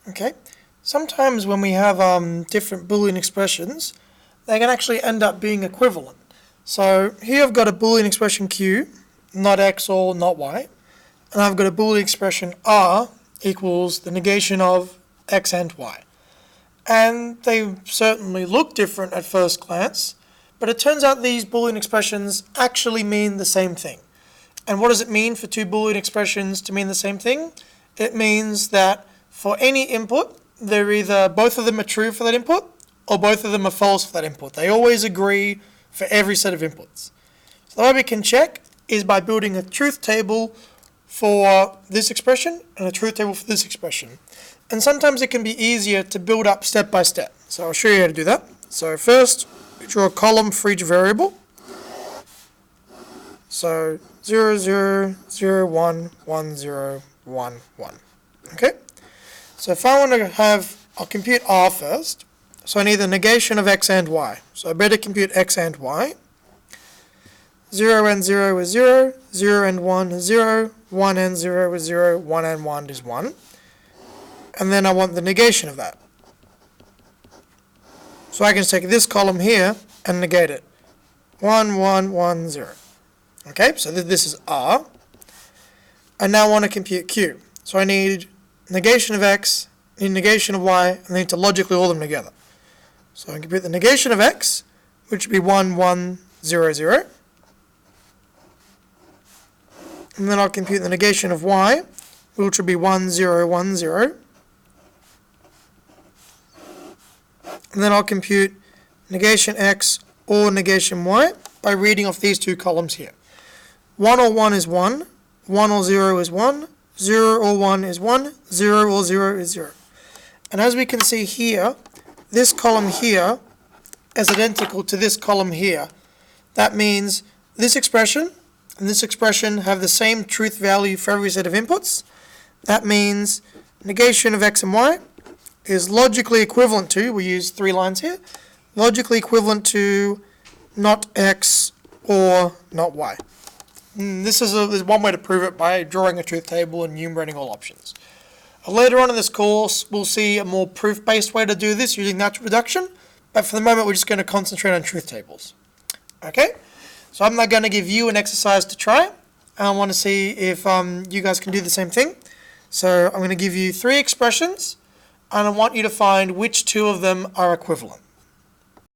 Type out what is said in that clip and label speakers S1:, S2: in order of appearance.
S1: Okay, sometimes when we have different Boolean expressions, they can actually end up being equivalent. So here I've got a Boolean expression Q, not X or not Y, and I've got a Boolean expression R equals the negation of X and Y. And they certainly look different at first glance, but it turns out these Boolean expressions actually mean the same thing. And what does it mean for two Boolean expressions to mean the same thing? It means that for any input, they're either both of them are true for that input, or both of them are false for that input. They always agree for every set of inputs. So the way we can check is by building a truth table for this expression and a truth table for this expression. And sometimes it can be easier to build up step by step. So I'll show you how to do that. So first, we draw a column for each variable. So 0, 0, 0, 1, 1, 0, 1, 1. Okay? So if I want to have, I'll compute R first. So I need the negation of X and Y. So I better compute X and Y. 0 and 0 is 0, 0 and 1 is 0, 1 and 0 is 0, 1 and 1 is 1. And then I want the negation of that. So I can take this column here and negate it. 1, 1, 1, 0. Okay, so this is R. I now want to compute Q. So I need negation of X, need negation of Y, and I need to logically all them together. So I compute the negation of X, which would be 1, 1, 0, 0. And then I'll compute the negation of Y, which would be 1, 0, 1, 0. And then I'll compute negation X or negation Y by reading off these two columns here. 1 or 1 is 1, 1 or 0 is 1, 0 or 1 is 1, 0 or 0 is 0. And as we can see here, this column here is identical to this column here. That means this expression and this expression have the same truth value for every set of inputs. That means negation of X and Y is logically equivalent to, we use 3 lines here, logically equivalent to not X or not Y. This is one way to prove it by drawing a truth table and enumerating all options. Later on in this course, we'll see a more proof-based way to do this using natural reduction, but for the moment we're just going to concentrate on truth tables. Okay, so I'm now going to give you an exercise to try. I want to see if you guys can do the same thing. So I'm going to give you 3 expressions, and I want you to find which 2 of them are equivalent.